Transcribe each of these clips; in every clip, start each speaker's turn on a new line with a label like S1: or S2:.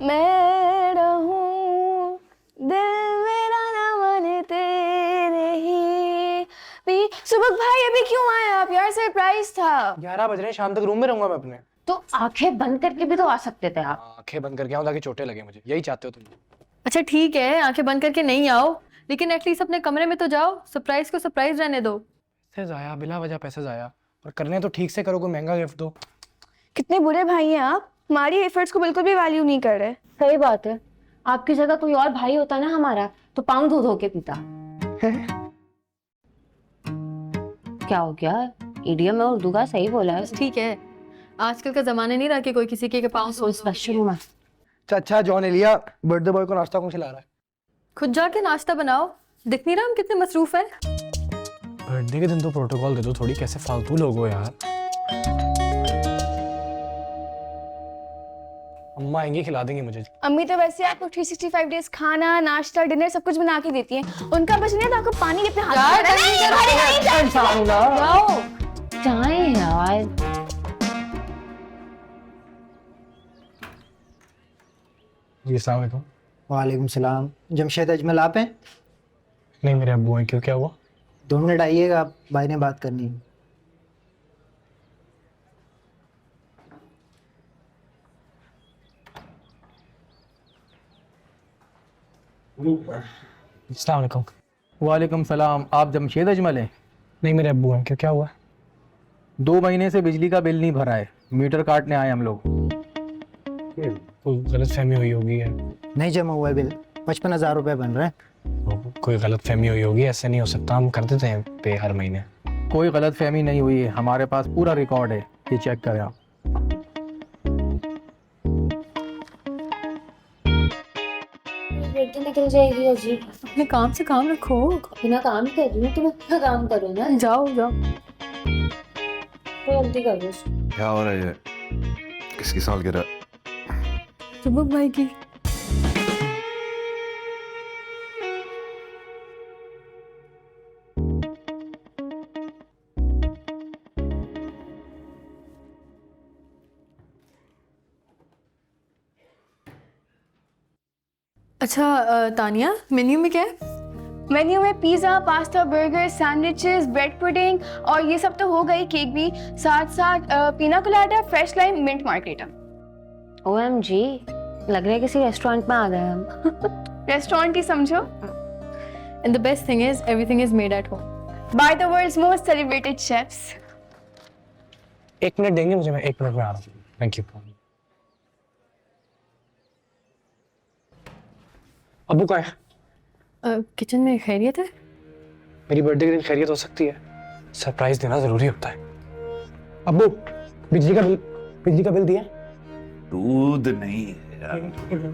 S1: मैं रहूं दिल मेरा ना माने तेरे ही भी। सुबह भाई अभी क्यों आए आप यार? सरप्राइज था।
S2: 11 बज रहे हैं, शाम तक रूम में रहूंगा मैं अपने।
S3: तो आंखें बंद करके भी तो आ सकते थे आप।
S2: आंखें बंद करके आऊं ताकि चोटें लगे मुझे, यही चाहते हो तुम?
S4: अच्छा ठीक है, आंखें बंद करके नहीं आओ, लेकिन एटलीस्ट अपने कमरे में तो जाओ। सरप्राइज को सरप्राइज रहने दो।
S2: पैसे जाया, बिला वजह पैसे जाया। और करने तो ठीक से करो, कोई महंगा गिफ्ट दो।
S1: कितने बुरे भाई हैं आप, हमारी एफर्ट्स को बिल्कुल भी वैल्यू नहीं कर रहे।
S3: सही बात है, आपकी जगह कोई और भाई होता ना हमारा तो पाँव धो धो के पीता। क्या हो गया? इडियम में उर्दू का सही बोला है।
S4: ठीक है, आजकल का जमाना नहीं रहा कि कोई किसी के पाँव
S3: सोच शुरू में।
S2: अच्छा जॉन एलिया बर्थडे बॉय को नाश्ता कौन खिला रहा है?
S4: खुद जाके नाश्ता बनाओ। दिख नहीं रहा हम कितने मसरूफ हैं?
S2: बर्थडे के दिन तो प्रोटोकॉल दे दो थोड़ी, कैसे फालतू लोग हो यार। अम्मा आएंगी, खिला देंगी मुझे।
S1: अम्मी तो वैसे आपको 365 डेज खाना नाश्ता डिनर सब कुछ बना के देती हैं। उनका बस नहीं है तो आपको पानी अपने हाथ में
S3: जाओ जाए यार।
S2: जी अस्सलाम वालेकुम।
S5: वालेकुम सलाम। जमशेद अजमल आप हैं?
S2: नहीं मेरे अब्बू हैं। क्यों, क्या हुआ?
S5: 2 मिनट आइएगा, भाई ने बात करनी है।
S2: अस्सलाम वालेकुम।
S5: वालेकुम सलाम। आप जमशेद अजमल हैं?
S2: नहीं मेरे अब्बू हैं। क्यों, क्या हुआ?
S5: 2 महीने से बिजली का बिल नहीं भरा है, मीटर काटने आए हम लोग।
S2: कोई गलत फहमी हुई होगी यार।
S5: नहीं जमा हुआ है बिल, 55,000 रुपये बन रहे हैं।
S2: कोई गलत फहमी हुई होगी, ऐसे नहीं हो सकता, हम कर देते हैं पे हर महीने।
S5: कोई गलत फहमी नहीं हुई है, हमारे पास पूरा रिकॉर्ड है, ये चेक करें आप।
S3: बेटी निकल जाएगी अजी।
S4: अपने काम से काम रखो।
S3: बिना काम कर रही हूँ, तुम अपना काम करो ना।
S4: जाओ जाओ।
S3: जल्दी करो।
S6: क्या हो रहा है ये? किसकी सालगिरह?
S4: सुबह भाई की। अच्छा तानिया, मेन्यू में क्या है?
S1: मेन्यू में pizza pasta burger sandwiches bread pudding और ये सब तो हो गई, केक भी, साथ साथ pina colada fresh lime mint margarita.
S3: OMG, लग रहा है किसी रेस्टोरेंट में आ गए हम।
S1: रेस्टोरेंट ही समझो।
S4: And the best thing is everything is made at home
S1: by the world's most celebrated chefs.
S2: 1 minute देंगे मुझे, मैं 1 मिनट में आ रहा हूँ। Thank you. अब्बू कहाँ है?
S4: किचन में खैरियत है?
S2: मेरी बर्थडे के दिन खैरियत हो सकती है, सरप्राइज देना जरूरी होता है। अब्बू बिजली का बिल दिया?
S6: दूध नहीं यार।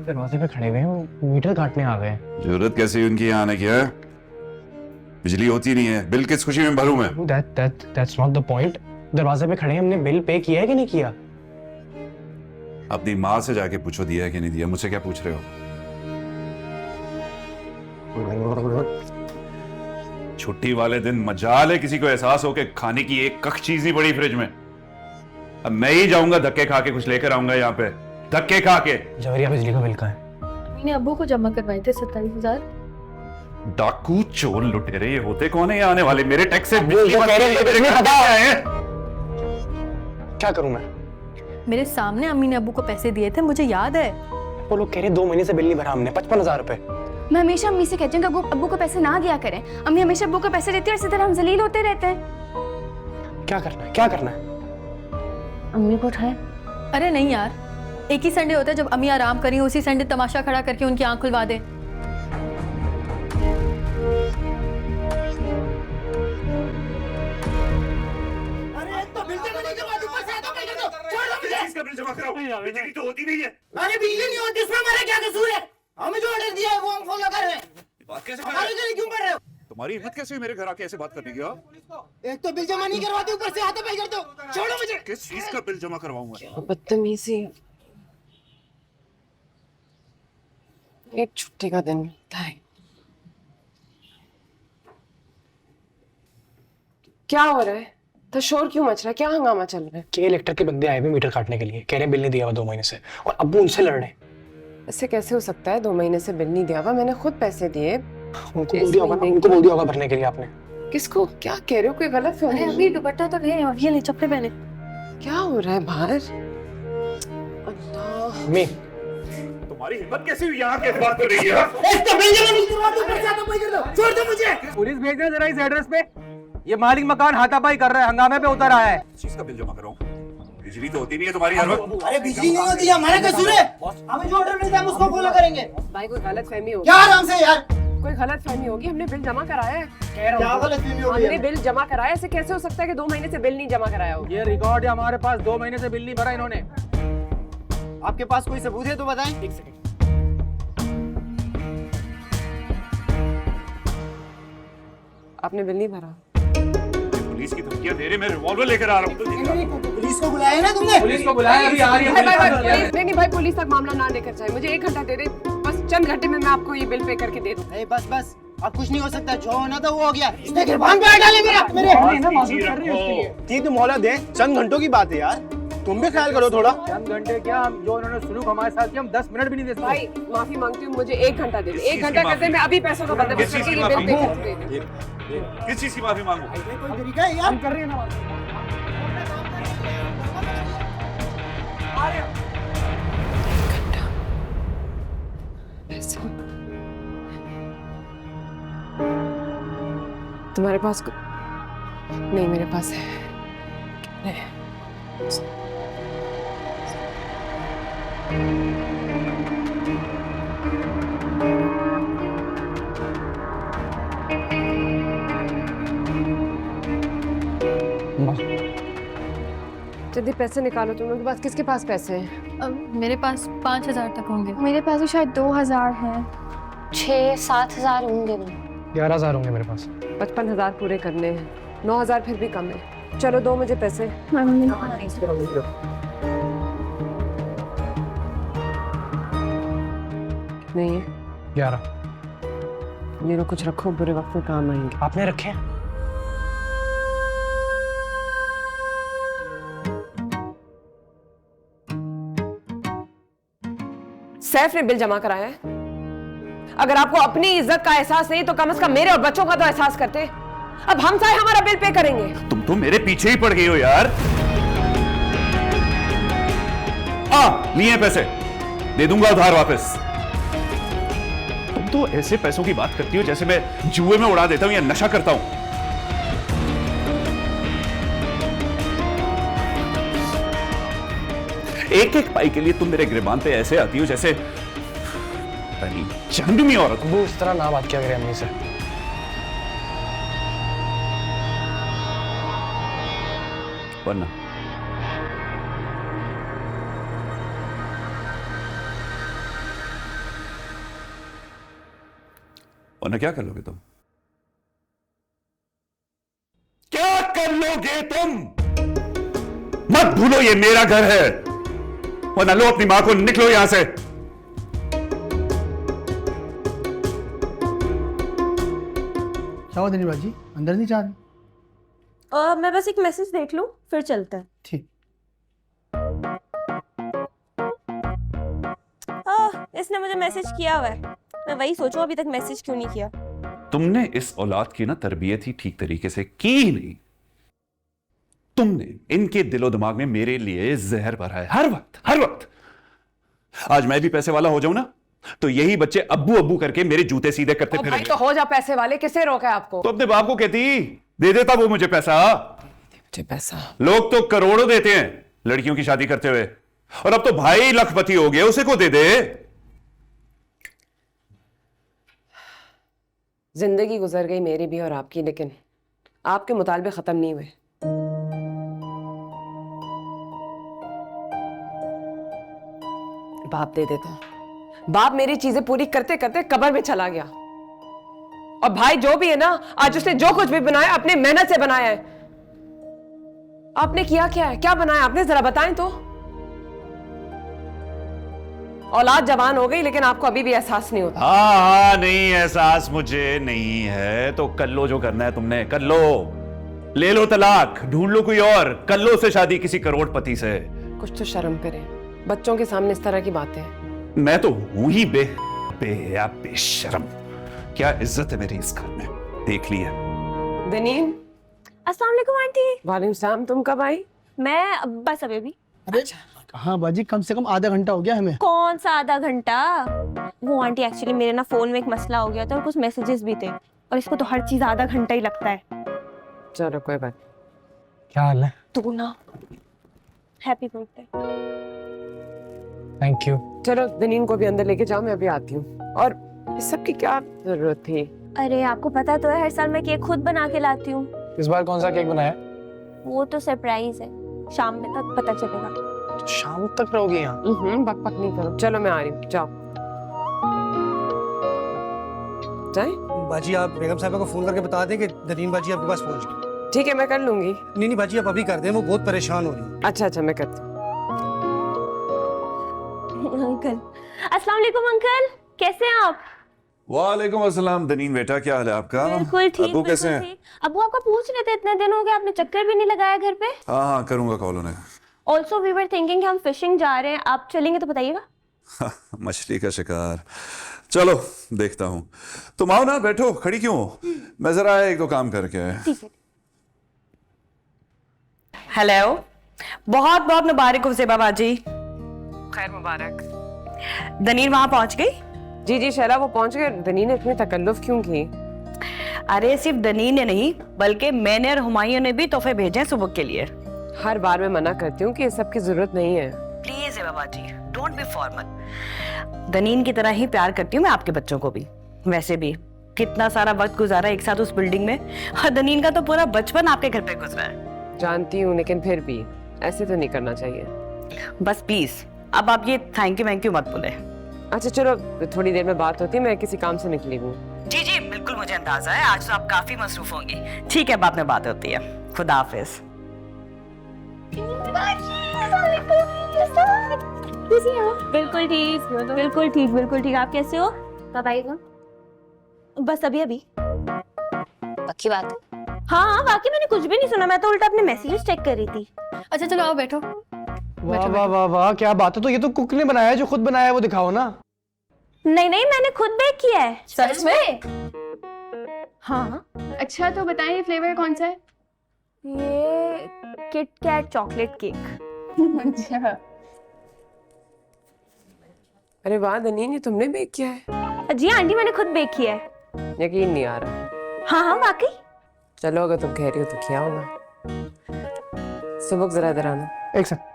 S2: दरवाजे पे खड़े हुए हैं, वो मीटर काटने आ गए हैं।
S6: जरूरत कैसी उनकी यहाँ आने की है? बिजली होती नहीं है, बिल किस खुशी में भरूं मैं?
S2: That's not the point. दरवाजे पे खड़े हैं, हमने बिल पे किया है कि नहीं किया?
S6: अपनी माँ से जाके पूछो दिया है कि नहीं दिया, मुझसे क्या पूछ रहे हो? छुट्टी वाले दिन मजाल है किसी को एहसास हो के खाने की एक कख चीज नहीं पड़ी फ्रिज में। अब मैं ही जाऊंगा धक्के खा के कुछ लेकर आऊंगा यहाँ पे, धक्के खा के।
S2: जवरिया बिजली का बिल कहाँ है?
S4: मैंने अब्बू को जमा करवाए थे 27,000।
S6: डाकू चोर लुटेरे ये होते कौन है यहाँ आने वाले? मेरे टैक्स से
S2: क्या करूं मैं?
S4: मेरे सामने अम्मी ने अब्बू को पैसे दिए थे, मुझे याद है।
S2: वो लोग कह रहे 2 महीने से बिल नहीं भरा हमने, 55,000 रुपए।
S1: मैं हमेशा अम्मी से कहती हूँ कि अब्बू को पैसे ना दिया करें। अम्मी हमेशा अब्बू को पैसे देती है और इसी तरह हम जलील होते रहते हैं।
S2: क्या करना है, क्या करना है?
S3: अम्मी को उठाए।
S4: अरे नहीं यार, एक ही संडे होता है जब अम्मी आराम करी, उसी संडे तमाशा खड़ा करके उनकी आंख खुलवा दे।
S6: बिजली तो होती नहीं है।
S7: अरे बिजली नहीं होती उसमें हमारा क्या कसूर है? हमें जो ऑर्डर दिया है वो हम फॉलो कर रहे हैं।
S6: बात कैसे
S7: हमारे लिए क्यों कर रहे हो?
S6: तुम्हारी हिम्मत कैसे हुई मेरे घर आके ऐसे बात करने की?
S7: एक तो बिल जमा नहीं करवाते, ऊपर से हाथापाई करते हो। छोड़ो मुझे।
S6: किस चीज का बिल जमा करवाऊंगा?
S8: बदतमीजी। एक छुट्टी का दिन मिलता है। क्या हो रहा है? तो शोर क्यों मच रहा है? क्या हंगामा चल रहा है?
S2: के इलेक्ट्रिक के बंदे आए हुए मीटर काटने के लिए, कह रहे हैं बिल नहीं दिया हुआ 2 महीने से, और अब्बू उनसे लड़ रहे हैं।
S8: ऐसे कैसे हो सकता है? 2 महीने से बिल नहीं दिया हुआ, मैंने खुद पैसे दिए।
S2: उनको बोल दिया होगा भरने के लिए आपने।
S8: किसको? क्या कह रहे हो? कोई गलत फहमी?
S4: अभी दुपट्टा तो है और ये ले चप्पल पहने।
S8: क्या हो रहा है बाहर? अल्लाह,
S2: मम्मी
S6: तुम्हारी हिम्मत कैसी हुई यहाँ के बात कर रही है?
S7: इसका बिल जमा नहीं करवा दो, पैसा तो कर दो, छोड़ दो मुझे।
S5: पुलिस भेज दे जरा इस एड्रेस पे। ये मालिक मकान हाथापाई कर रहा है, हंगामे पे उतर आया है।
S6: चीज का बिल जमा करो। बिजली तो होती नहीं है तुम्हारी हर वक्त।
S7: अरे बिजली नहीं होती, हमारा कसूर है। हमें जो ऑर्डर मिलता है हम उसको फॉलो करेंगे।
S8: भाई कोई गलत फहमी होगी।
S7: क्या आराम से यार,
S8: कोई गलत फहमी होगी। हमने बिल जमा कराया है।
S7: क्या गलतफहमी हो गई
S8: हमने
S7: है?
S8: बिल जमा कराया। ऐसे कैसे हो सकता है कि 2 महीने से बिल नहीं जमा कराया हो?
S5: ये रिकॉर्ड है हमारे पास, 2 महीने से बिल नहीं भरा इन्होंने।
S7: आपके पास कोई सबूत है तो बताएं। एक सेकंड।
S8: आपने बिल नहीं भरा।
S6: पुलिस की धमकियां दे रहे, मैं रिवॉल्वर लेकर आ रहा हूँ।
S7: पुलिस को बुलाया ना तुमने?
S5: पुलिस को बुलाया, अभी आ रही है पुलिस।
S8: नहीं भाई, पुलिस तक मामला ना लेकर जाए। मुझे 1 घंटा दे दे, बस चंद घंटे में मैं आपको ये बिल पे करके दे दूँ।
S7: अरे बस बस, अब कुछ नहीं हो सकता। जो होना था वो हो गया। इसने गिरबान पे डाले मेरे।
S9: ठीक है मोहलत दे, चंद घंटों की बात है यार, तुम भी ख्याल करो थोड़ा।
S5: चंद घंटे क्या, हम जो उन्होंने सुलूक हमारे साथ किया, हम 10 मिनट भी नहीं दे सकते।
S8: भाई माफी मांगती हूँ, मुझे 1 घंटा दे दे। 1 घंटा करते मैं अभी पैसों का बंदोबस्त करके ये बिल पे करके दे दूँ।
S6: किस चीज की माफी मांगू?
S7: कोई तरीका है यार?
S5: कर रहे हैं ना।
S8: तुम्हारे पास नहीं, मेरे पास है। नहीं। जल्दी पैसे निकालो। तुम लोगों के पास, किसके पास पैसे हैं?
S4: मेरे पास 5,000 तक होंगे।
S1: मेरे पास भी शायद 2,000 है।
S3: 6-7 हजार होंगे।
S2: 11,000 होंगे मेरे पास।
S8: 55,000 पूरे करने हैं। 9,000 फिर भी कम है। चलो दो मुझे पैसे। नहीं है
S2: 11
S8: ये लो, कुछ रखो, बुरे वक्त में काम आएंगे।
S2: आपने रखे हैं?
S8: सैफ ने बिल जमा कराया है। अगर आपको अपनी इज्जत का एहसास नहीं तो कम से कम मेरे और बच्चों का तो एहसास करते। अब हम चाहे हमारा बिल पे करेंगे।
S6: तुम तो मेरे पीछे ही पड़ गई हो यार। लिए पैसे दे दूंगा उधार वापस। तुम तो ऐसे पैसों की बात करती हो जैसे मैं जुए में उड़ा देता हूं या नशा करता हूं। एक एक पाई के लिए तुम मेरे गिरबान पे ऐसे आती हो जैसे जहन्नुमी औरत।
S2: वो इस तरह ना बात किया करे अम्मी से।
S6: वरना क्या कर लोगे तुम? क्या कर लोगे तुम? मत भूलो ये मेरा घर है। वरना लो अपनी मां को, निकलो यहां से।
S9: क्या हुआ दिलीप जी, अंदर नहीं जा रहे?
S10: मैं बस एक मैसेज देख लूं फिर चलते हैं।
S9: ठीक।
S10: इसने मुझे मैसेज किया हुआ है, मैं वही सोचूं अभी तक मैसेज क्यों नहीं किया।
S6: तुमने इस औलाद की ना तरबियत ही ठीक तरीके से की ही नहीं। तुमने इनके दिलो दिमाग में मेरे लिए जहर भरा है हर वक्त हर वक्त। आज मैं भी पैसे वाला हो जाऊं ना तो यही बच्चे अब्बू अब्बू करके मेरे जूते सीधे करते
S8: भाई
S6: फिरेंगे।
S8: तो हो जा पैसे वाले, किसे रोका है आपको?
S6: तो अपने बाप को कहती, दे देता वो मुझे पैसा।
S8: मुझे पैसा?
S6: लोग तो करोड़ों देते हैं लड़कियों की शादी करते हुए, और अब तो भाई लखपति हो गए, उसे को दे दे।
S8: जिंदगी गुजर गई मेरी भी और आपकी, लेकिन आपके मुतालबे खत्म नहीं हुए। बाप दे देता। बाप मेरी चीजें पूरी करते करते कब्र में चला गया, और भाई जो भी है ना, आज उसने जो कुछ भी बनाया अपने मेहनत से बनाया है। आपने किया क्या है? क्या बनाया आपने, जरा बताएं तो। औलाद जवान हो गई लेकिन आपको अभी भी एहसास नहीं होता।
S6: हाँ नहीं एहसास मुझे नहीं है तो कर लो जो करना है तुमने, कर लो। ले लो तलाक, ढूंढ लो कोई और, कर लो उससे शादी किसी करोड़पति से।
S8: कुछ तो शर्म करें, बच्चों के सामने इस तरह की बातें।
S6: मैं तो हूं ही बेहया बेशरम। क्या इज्जत है मेरी इस घर में, देख ली है।
S8: दनीन।
S10: अस्सलाम वालेकुम आंटी।
S8: वालेकुम सलाम। तुम कब आई?
S10: मैं बस अभी।
S9: अरे हाँ बाजी, कम से कम आधा घंटा हो गया हमें।
S10: कौन सा आधा घंटा? वो आंटी एक्चुअली मेरे ना फोन में एक मसला हो गया था और कुछ मैसेजेस भी थे, और इसको तो हर चीज आधा घंटा ही लगता है।
S8: चलो कोई बात।
S2: क्या हाल है?
S10: तू ना हैप्पी बर्थडे।
S2: Thank you.
S8: चलो दनीन को भी अंदर लेके जाओ, मैं अभी आती हूँ। और इस सब की क्या जरूरत थी?
S10: अरे आपको पता तो है हर साल मैं केक खुद बना के लाती हूँ।
S2: इस बार कौन सा केक बनाया?
S10: वो तो सरप्राइज है, शाम में तक पता चलेगा।
S2: तो शाम तक रहोगी यहाँ?
S8: बक बक नहीं करो। चलो मैं आ रही हूँ, जाओ। जाए?
S9: बाजी आप बेगम साहबा को फोन करके बता दें कि दनीन बाजी आपके पास पहुंच गई।
S8: ठीक है, मैं कर लूंगी।
S9: नहीं बाजी, आप अभी कर दें, वो बहुत परेशान हो रही है।
S8: अच्छा अच्छा, मैं करती हूँ।
S10: अंकल, अस्सलाम वालेकुम अंकल, कैसे हैं आप?
S6: वालेकुम अस्सलाम दनीन बेटा, क्या हाल है आपका?
S10: बिल्कुल ठीक।
S6: अब्बू कैसे हैं?
S10: अब्बू आपका पूछ रहे थे, इतने दिन हो गए आपने चक्कर भी नहीं लगाया घर पे।
S6: हाँ करूंगा कॉल उन्हें।
S10: ऑल्सो वी वर थिंकिंग हम फिशिंग जा रहे हैं, आप चलेंगे तो बताइएगा।
S6: मछली का शिकार, चलो देखता हूँ। तुम आओ ना, बैठो, खड़ी क्यों हो? मैं जरा एक दो काम करके आया।
S10: ठीक है।
S11: हेलो, बहुत बहुत मुबारक हो ज़ेबा बाजी।
S8: खैर मुबारक।
S11: दनीन वहां पहुंच गई?
S8: जी जी शैला, वो पहुंच गए। दनीन ने इतनी तकल्लुफ क्यों की?
S11: अरे सिर्फ दनीन ने नहीं, बल्कि मैंने और हुमायूं ने भी तोहफे भेजे हैं सुबह के लिए।
S8: हर बार मैं मना करती हूँ कि इस सब की जरूरत नहीं है।
S11: प्लीज ज़ेबा बाजी, डोंट बी फॉर्मल। दनीन की तरह ही प्यार करती हूँ मैं आपके बच्चों को भी। वैसे भी कितना सारा वक्त गुजारा एक साथ उस बिल्डिंग में, और दनीन का तो पूरा बचपन आपके घर पे गुजरा है।
S8: जानती हूँ, लेकिन फिर भी ऐसे तो नहीं करना चाहिए।
S11: बस प्लीज अब आप ये थैंक यू मत बोले।
S8: अच्छा चलो, थोड़ी देर में बात होती है, मैं किसी काम से निकली हूँ।
S11: जी जी बिल्कुल, मुझे अंदाजा है आज तो आप काफी मसरूफ होंगी। ठीक है, बाद में बात होती है। खुदा हाफिज।
S10: बिल्कुल ठीक, बिल्कुल ठीक, बिल्कुल ठीक। आप कैसे हो?
S3: कब आएगा?
S10: बस अभी।
S3: पक्की बात है?
S10: हाँ बाकी मैंने कुछ भी नहीं सुना, मैं तो उल्टा अपने मैसेजेस चेक कर रही थी।
S4: अच्छा चलो आओ बैठो।
S2: वाह वाह वाह वाह, क्या बात है। तो ये तो कुक ने बनाया है, जो खुद बनाया है वो दिखाओ ना।
S10: नहीं मैंने खुद बेक किया है।
S4: सच में?
S10: हाँ।
S1: अच्छा तो बताइए फ्लेवर कौन सा है?
S10: ये किट कैट चॉकलेट केक।
S1: अच्छा।
S8: अरे वाह दनीन, ये तुमने बेक किया है?
S10: जी आंटी, मैंने खुद बेक किया है।
S8: यकीन नहीं आ रहा।
S10: हाँ वाकई।
S8: चलो अगर तुम कह रही हो तो क्या होगा। सुबह जरा इधर आना।
S2: एक सेकंड।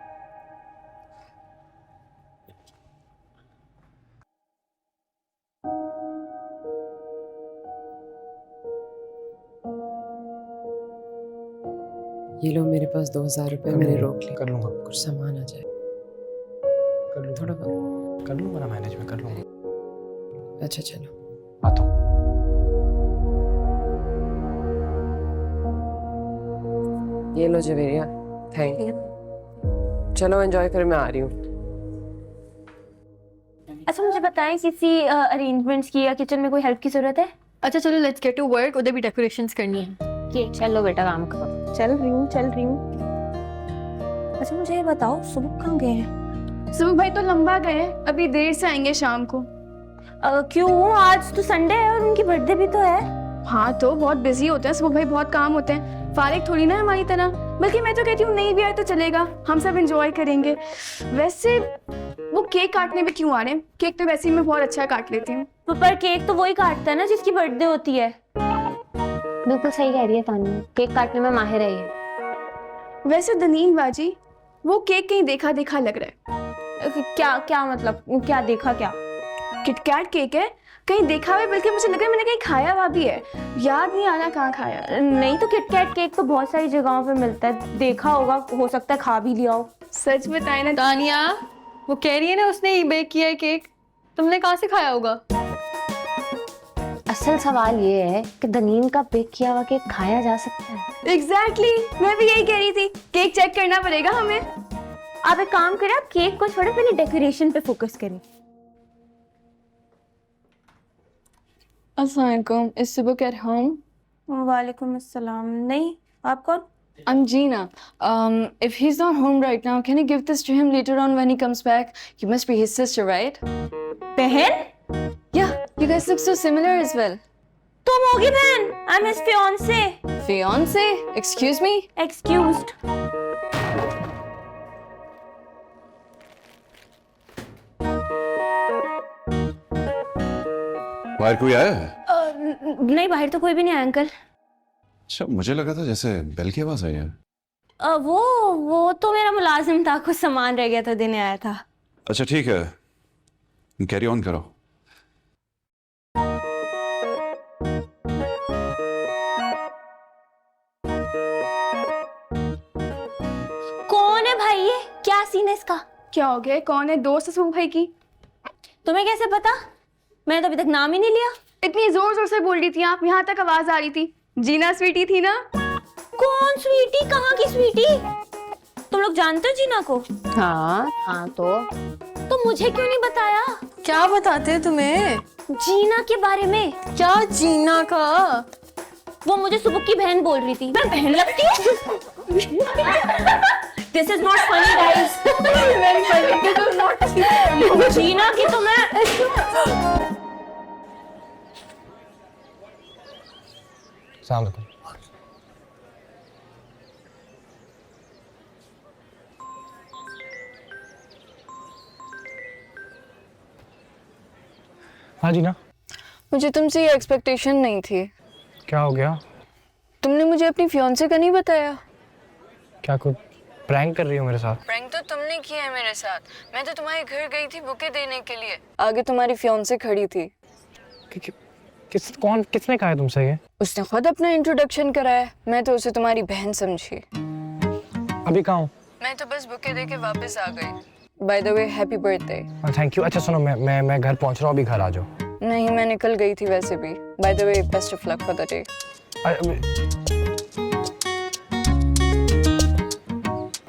S8: ये लो, मेरे पास 2000 रुपए मैंने रोक लिए।
S2: कर लूंगा,
S8: कुछ सामान आ जाए।
S2: कर लूंगा,
S8: थोड़ा बहुत।
S2: कर लूंगा ना मैनेज, में कर लूंगा।
S8: अच्छा चलो
S2: आता हूँ।
S8: ये लो जवेरिया, थैंक यू। चलो एंजॉय करो, मैं आ रही हूँ।
S10: अच्छा मुझे बताएं, किसी अरेंजमेंट्स की या किचन में कोई हेल्प की जरूरत है?
S4: अच्छा चलो लेट्स गेट टू वर्क, उधर भी डेकोरेशंस करनी है।
S3: चलो बेटा काम करो।
S10: चल रही हूँ। अच्छा मुझे ये बताओ, सुबह कहाँ गए हैं?
S1: सुबह भाई तो लंबा गए हैं, अभी देर से आएंगे शाम को।
S10: क्यों? आज तो संडे है और उनकी बर्थडे भी तो है।
S1: हाँ तो बहुत बिजी होते हैं सुबह भाई, बहुत काम होते हैं, फारिग थोड़ी ना है हमारी तरह। बल्कि मैं तो कहती हूँ नहीं भी आए तो चलेगा, हम सब एंजॉय करेंगे। वैसे वो केक काटने भी क्यों आ रहे हैं? केक तो वैसे ही मैं बहुत अच्छा काट लेती हूँ।
S10: पर केक तो वही काटता है ना जिसकी बर्थडे होती है।
S3: बिल्कुल सही कह रही है तानिया, केक काटने में माहिर है ये।
S1: वैसे दनीन बाजी, वो केक कहीं देखा देखा लग रहा है।
S10: क्या मतलब? क्या देखा? क्या
S1: किटकैट केक है? कहीं देखा है, बल्कि मुझे लगा मैंने कहीं खाया हुआ भी है, याद नहीं आ रहा कहाँ खाया।
S10: नहीं तो किटकैट केक तो बहुत सारी जगहों पे मिलता है, देखा होगा, हो सकता है खा भी लिया हो।
S1: सच बताए ना
S4: तानिया, वो कह रही है ना उसने ही बेक किया है केक, तुमने कहाँ से खाया होगा?
S3: असल सवाल ये है कि दनीन का बेक किया हुआ केक खाया जा सकता है?
S1: एग्जैक्टली, मैं भी यही कह रही थी, केक चेक करना पड़ेगा हमें।
S10: आप एक काम करें, आप केक को छोड़े, पहले डेकोरेशन पे फोकस करें।
S1: अस्सलाम वालेकुम, इज सुबह एट होम?
S10: वालेकुम अस्सलाम। नहीं, आप कौन?
S1: I'm Gina. If he's not home right now, can you give this to him later on when he comes back? You must be his sister, right?
S10: बहन?
S1: Yeah, you guys look so similar as well.
S10: तुम होगी बहन? I'm his fiance.
S1: Fiance? Excuse me?
S10: Excused.
S6: बाहर कोई आया है?
S10: नहीं, बाहर तो कोई भी नहीं आया अंकल।
S6: अच्छा, मुझे लगा था जैसे बेल की आवाज आई है।
S10: वो तो मेरा मुलाजिम था, कुछ सामान रह गया था, देने आया था।
S6: अच्छा ठीक है, कैरी ऑन करो।
S10: कौन है भाई ये? क्या सीन है इसका?
S1: क्या हो गया? कौन है? दोस्त है सुबह भाई की?
S10: तुम्हें कैसे पता? मैंने तो अभी तक नाम ही नहीं लिया।
S1: इतनी जोर जोर से बोल रही थी आप, यहाँ तक आवाज आ रही थी। जीना स्वीटी थी ना?
S10: कौन स्वीटी? कहाँ की स्वीटी? तुम लोग जानते हो जीना को?
S3: हाँ
S10: तो मुझे क्यों नहीं बताया?
S4: क्या बताते हैं तुम्हें?
S10: जीना के बारे में।
S4: क्या जीना का?
S10: वो मुझे सुबह की बहन बोल रही थी। मैं बहन लगती हूँ? This is not funny, guys. जीना की तो मैं
S2: अस्सलाम वालेकुम। हाँ जी ना।
S1: मुझे तुमसे ये एक्सपेक्टेशन नहीं थी।
S2: क्या हो गया?
S1: तुमने मुझे अपनी फियांसे का नहीं बताया।
S2: क्या कुछ प्रैंक कर रही हो मेरे साथ?
S1: प्रैंक तो तुमने किया है मेरे साथ। मैं तो तुम्हारे घर गई थी बुके देने के लिए, आगे तुम्हारी फियांसे खड़ी थी।
S2: किसने कहा है तुमसे ये?
S1: उसने खुद अपना इंट्रोडक्शन कराया, मैं तो उसे तुम्हारी बहन समझी।
S2: अभी कहाँ हूँ?
S1: मैं तो बस बुके दे के वापस आ गई। By the way happy birthday.
S2: Thank you. अच्छा सुनो, मैं घर पहुँच रहा हूँ, अभी घर आ जाओ।
S1: नहीं, मैं निकल गई थी वैसे भी। By the way best of luck for the day.